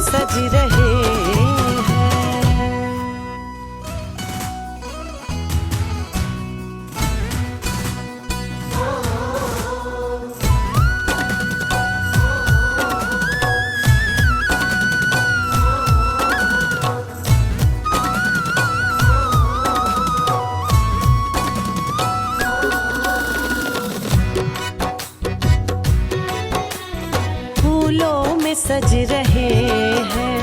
सज रहे हैं। फूलों में सज रहे हैं,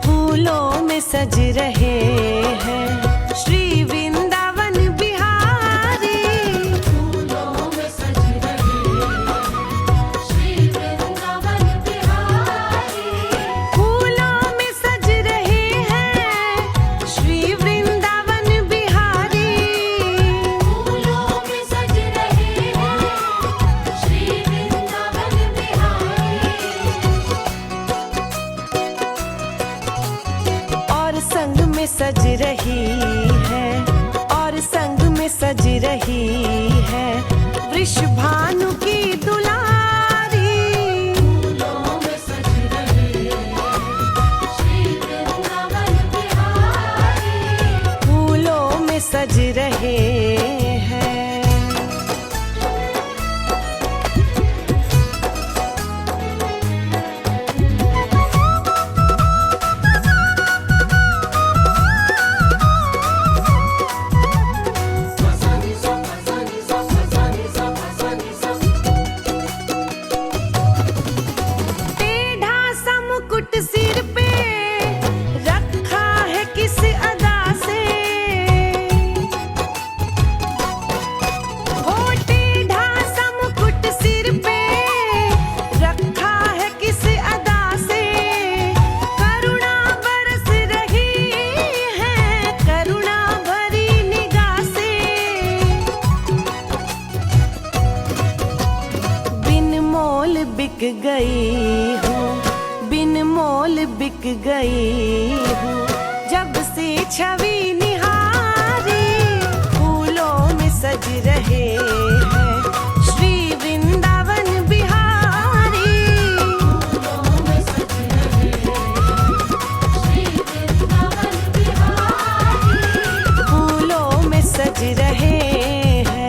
फूलों में सज रहे हैं श्री वृंदावन बिहारी। फूलों में सज रहे हैं श्री वृंदावन बिहारी। फूलों में सज रहे हैं श्री वृंदावन बिहारी। फूलों में सज रहे हैं श्री वृंदावन बिहारी। और संग में सज रही है, और संग में सज रही है वृषभानु की दुलारी। फूलों में सज रहे हैं श्री वृंदावन बिहारी। फूलों में सज रहे हैं। टेढ़ा सा मुकुट सिर पे रखा है किस अदा से। हो टेढ़ा सा मुकुट सिर पे रखा है किस अदा से। करुणा बरस रही है, करुणा भरी निगाह से। बिन मोल बिक गई हूँ, बिन मोल बिक गई हूँ जब से छवि निहारी। फूलों में सज रहे हैं श्री वृंदावन बिहारी। फूलों में सज रहे हैं श्री वृंदावन बिहारी। फूलों में सज रहे हैं।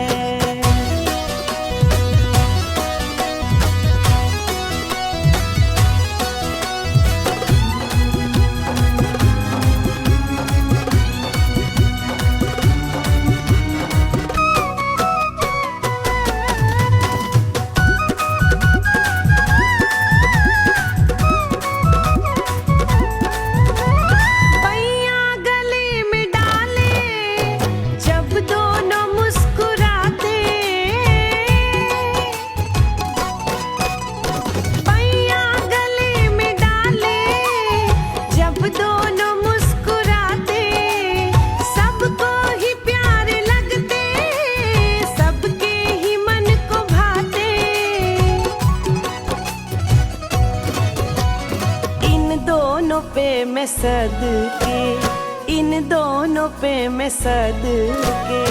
पैया गले में डाले जब दोनों मुस्कुराते। पैया गले में डाले जब दोनों मुस्कुराते। सबको ही प्यारे लगते, सबके ही मन को भाते। इन दोनों पे मैं सदके, इन दोनों पे मैं सदके,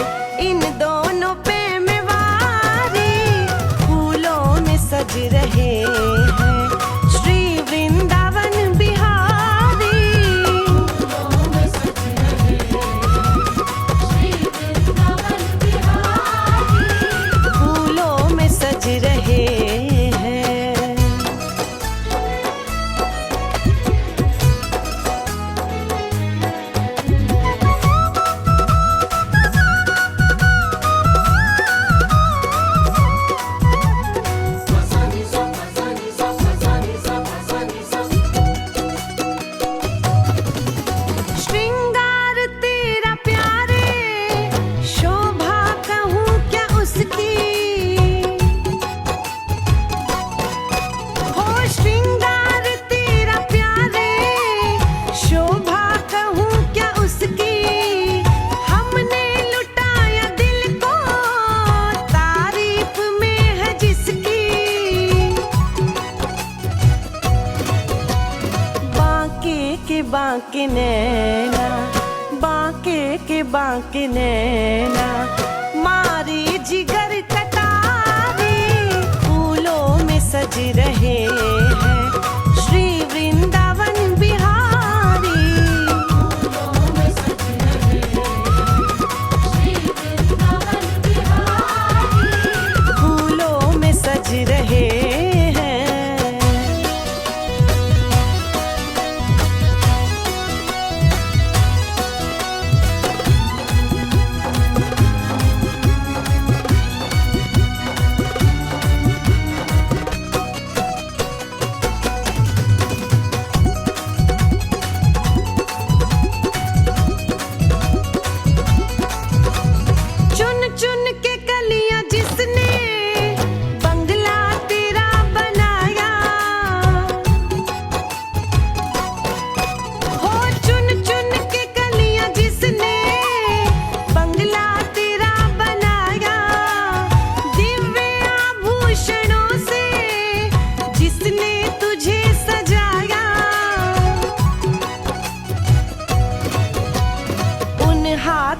इन दोनों पे मैं वारी। फूलों में सज रहे हैं श्री वृंदावन बिहारी। फूलों में सज रहे हैं श्री वृंदावन बिहारी। फूलों में सज रहे हैं। श्रृंगार तेरा प्यारे, शोभा कहूँ क्या उसकी। हो श्रृंगार तेरा प्यारे, शोभा कहूँ क्या उसकी। हमने लुटाया दिल को तारीफ में है जिसकी। बांके के बांके नैना, बांके के बांके नैना मारी जिगर कटारी। फूलों में सज रहे हैं श्री वृंदावन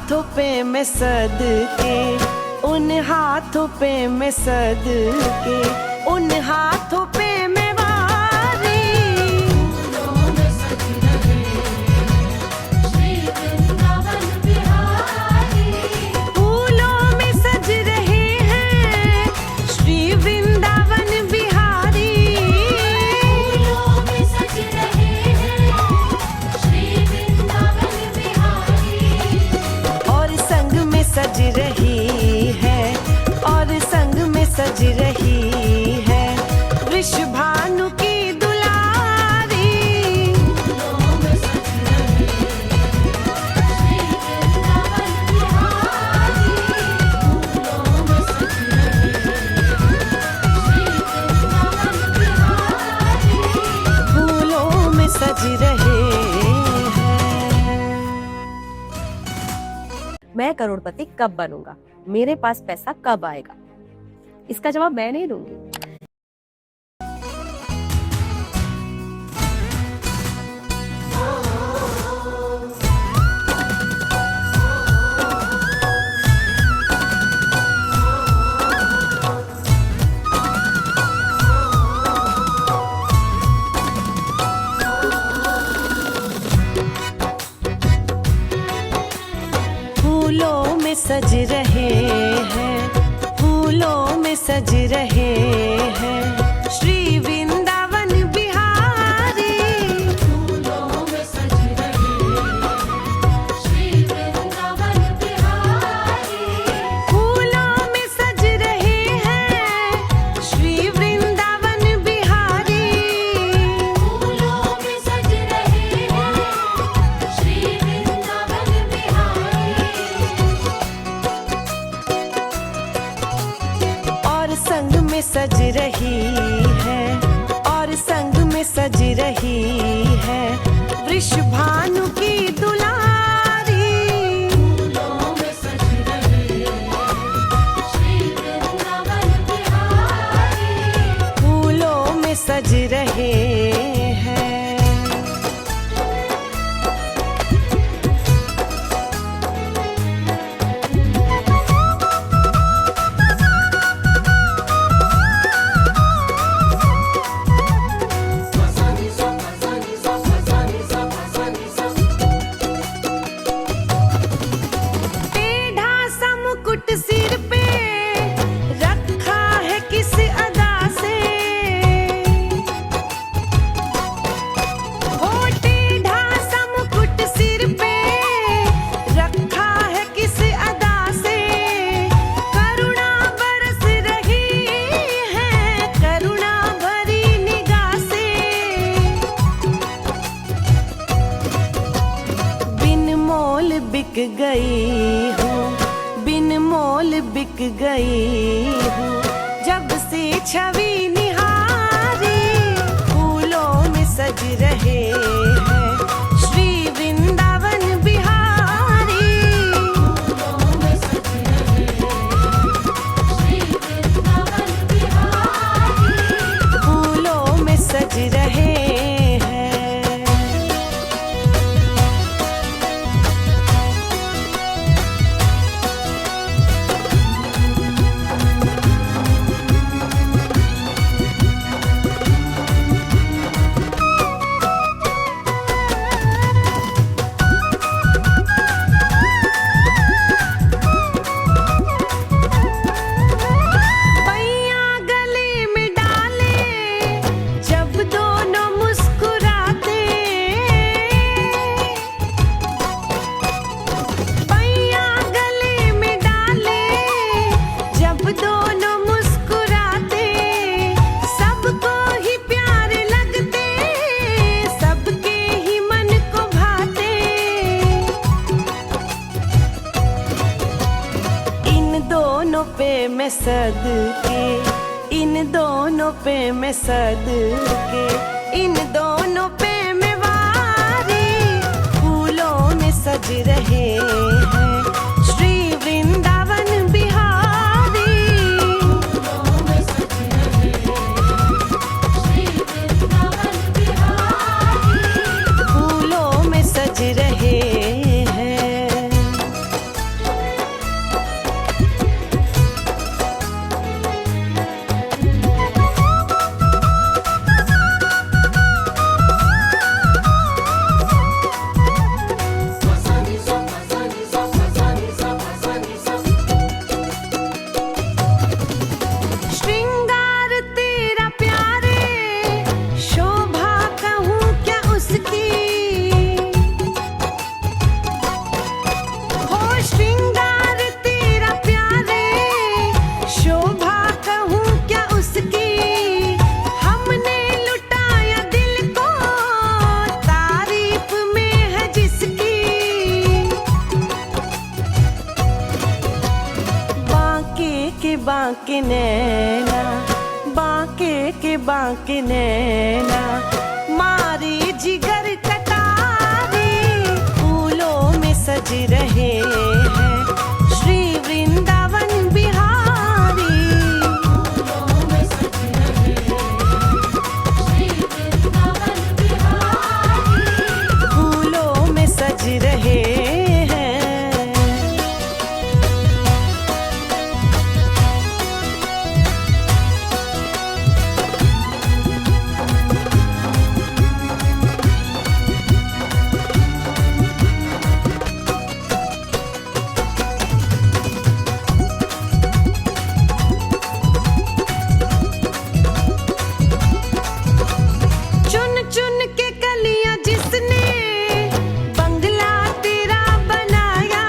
हाथों पे मैं सद के, उन हाथों पे मैं सद के, उन हाथों पे मैं वारी। फूलों में सज रहे श्री वृंदावन बिहारी। फूलों में सज रहे हैं श्री वृंदावन बिहारी। फूलों में सज रहे हैं श्री वृंदावन बिहारी। और संग में सज रही है, और संग में सज रही है वृषभानु की दुलारी। फूलों में सज रहे श्री वृंदावन बिहारी। फूलों में सज रहे श्री वृंदावन बिहारी। फूलों में सज रहे हैं। मैं करोड़पति कब बनूंगा, मेरे पास पैसा कब आएगा? इसका जवाब मैं नहीं दूंगी। फूलों में सज रहे हैं, फूलों में सज रहे हैं श्री वृंदावन बिहारी। फूलों में सज रहे श्री वृंदावन बिहारी। फूलों में सज रहे हैं श्री वृंदावन बिहारी। फूलों में सज रहे हैं श्री वृंदावन बिहारी। और संग में सज रही है, और संग में सज रही है वृषभानु की दुलारी। फूलों में सज रहे श्री वृंदावन बिहारी। फूलों में सज रहे हैं। फसानी सा फसानी सा फसानी सा फसानी सा। टेढ़ा सा मुकुट सिर पे रखा है किस अदा से, ओ टेढ़ा सा मुकुट सिर पे रखा है किस अदा से। करुणा बरस रही है, करुणा भरी निगाह से। बिन मोल बिक गई हूँ, बिन मोल बिक गई हूँ जब से छवि निहारी। फूलों में सज रहे हैं श्री वृंदावन बिहारी। फूलों में सज रहे श्री वृंदावन बिहारी। फूलों में सज रहे हैं। पैया गले में डाले जब दोनों मुस्कुराते। पैया गले में डाले जब दोनों मुस्कुराते। सबको ही प्यारे लगते, सबके ही मन को भाते। इन दोनों पे मैं सद के, इन दोनों पे मैं सद के, इन दोनों पे मैं वारी। फूलों में सज रहे हैं श्री वृंदावन बिहारी। फूलों में सज रहे श्री वृंदावन बिहारी। फूलों में सज रहे हैं। बांके नैना, बांके के बांके नैना, मारी जिगर कटारी, फूलों में सज रहे हैं श्री वृंदावन बिहारी। फूलों में सज रहे श्री वृंदावन बिहारी। फूलों में सज रहे हैं। चुन चुन के कलियां जिसने बंगला तेरा बनाया,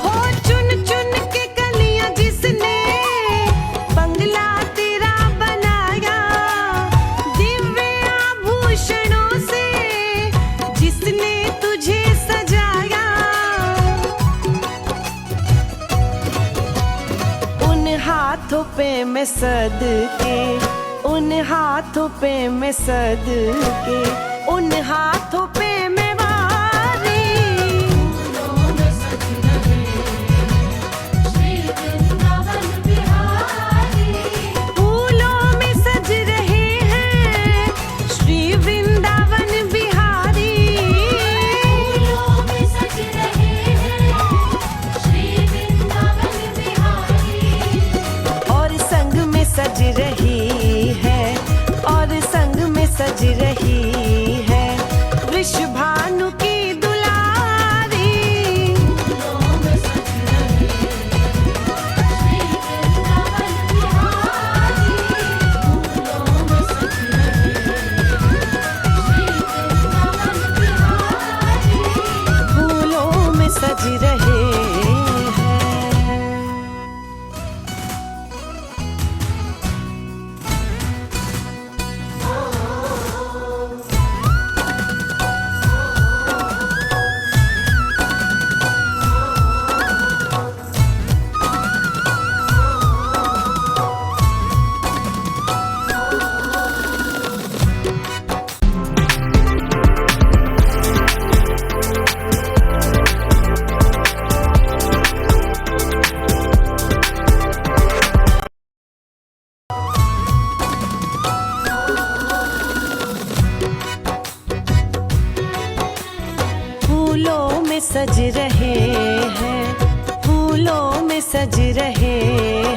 हो चुन चुन के कलियां जिसने बंगला तेरा बनाया, दिव्य आभूषणों से जिसने तुझे सजाया, उन हाथों पे मैं सदके, उन हाथों पे मैं सदके, उन हाथों पे मैं वारी। फूलों में सज रहे श्री वृंदावन बिहारी। फूलों में सज रहे हैं श्री वृंदावन बिहारी। फूलों में सज रहे श्री वृंदावन बिहारी। और संग में सज रही है, और संग में सज रही है वृषभानु की दुलारी। फूलों में सज रहे श्री वृंदावन बिहारी। फूलों में सज रहे श्री वृंदावन बिहारी। फूलों में सज रहे हैं। फूलों में सज रहे हैं, फूलों में सज रहे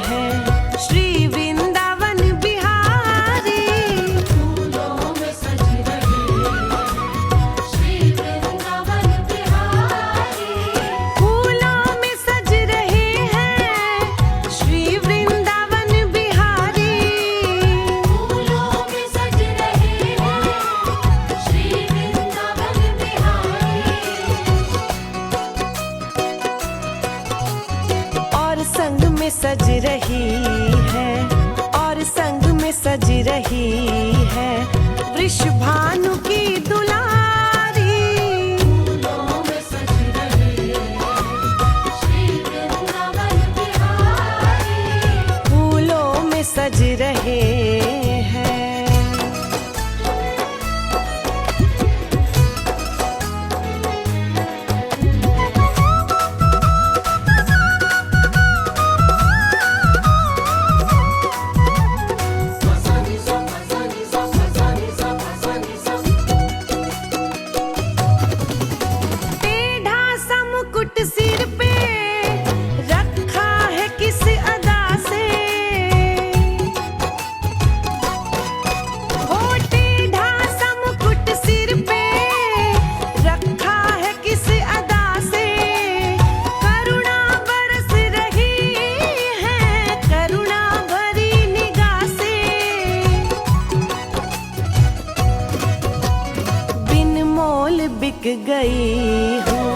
हैं श्री वृंदावन बिहारी। फूलों में सज रहे श्री वृंदावन बिहारी। फूलों में सज रहे हैं श्री वृंदावन बिहारी। फूलों में सज रहे श्री वृंदावन बिहारी। और संग में सज रही है, और संग में सज रही है वृषभानु की दुलारी। फूलों में सज रहे श्री वृंदावन बिहारी। फूलों में सज रहे हैं। फसानी सा फसानी सा फसानी सा फसानी सा। टेढ़ा सा मुकुट सिर पे रखा है किस अदा से, हो टेढ़ा सा मुकुट सिर पे रखा है किस अदा से, करुणा बरस रही है करुणा भरी निगाह से। बिन मोल बिक गई हूँ,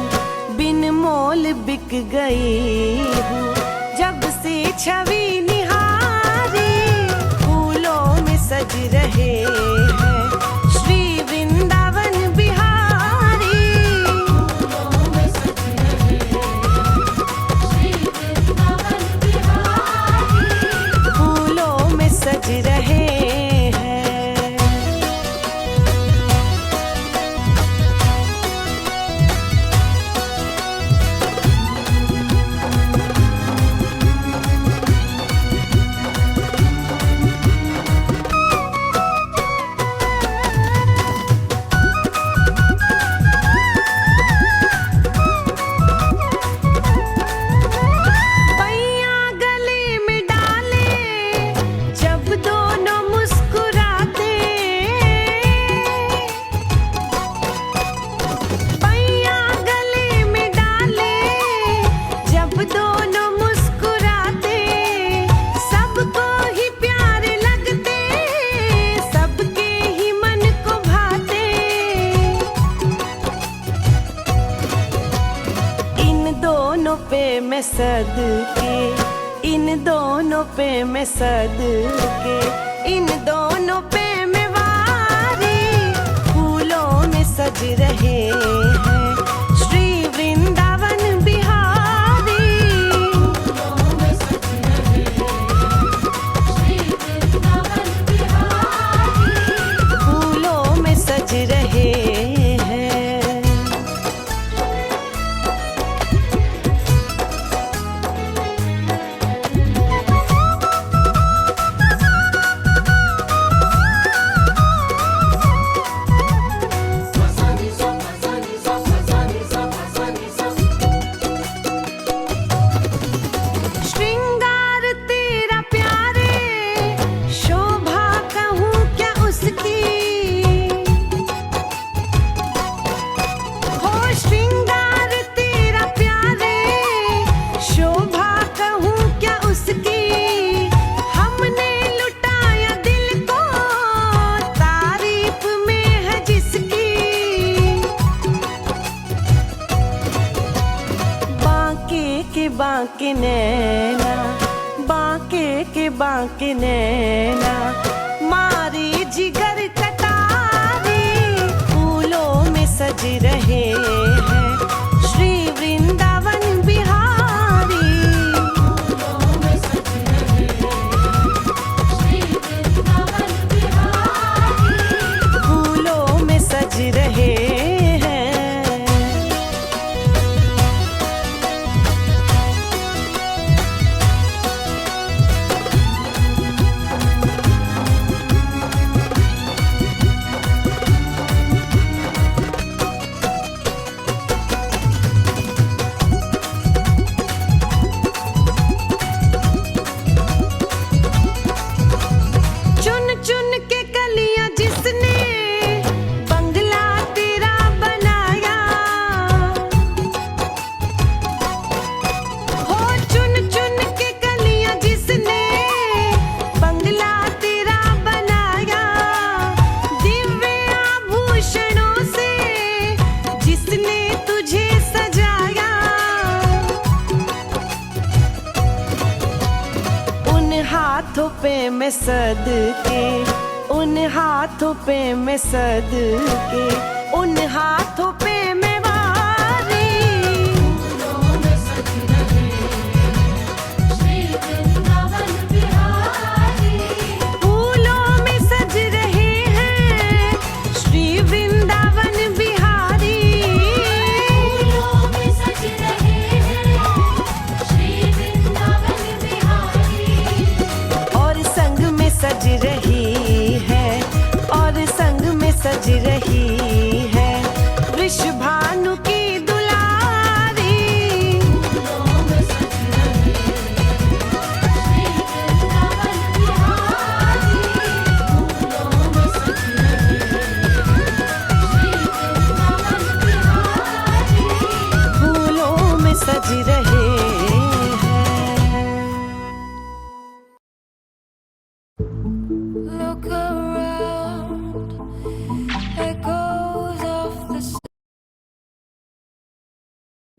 बिन मोल बिक गई हूँ जब से छवि निहारी। फूलों में सज रहे हैं श्री वृंदावन बिहारी। फूलों में सज रहे मैं सदके, इन दोनों पे मैं सदके, इन दोनों पे मैं वारी, फूलों में सज रहे हैं श्री वृंदावन बिहारी। फूलों में सज रहे हैं श्री वृंदावन बिहारी। फूलों में सज रहे हैं। फसानी सा फसानी सा फसानी सा फसानी सा। श्रृंगार तेरा प्यारे, शोभा कहूँ क्या उसकी, हो श्रृंगार तेरा प्यारे, शोभा कहूँ क्या उसकी, हमने लुटाया दिल को तारीफ में है जिसकी। बांके नैना, बांके नैना, मारी जिगर कटारी, फूलों में सज रहे हैं श्री वृंदावन बिहारी। फूलों में सज रहे हैं श्री वृंदावन बिहारी। फूलों में सज रहे हैं। चुन चुन के कलियां जिसने बंगला तेरा बनाया, हो चुन चुन के कलियां जिसने बंगला तेरा बनाया, दिव्य आभूषणों से जिसने तुझे सजाया, उन हाथों पे मैं सदके, उन हाथों पे मैं सदके, उन हाथों पे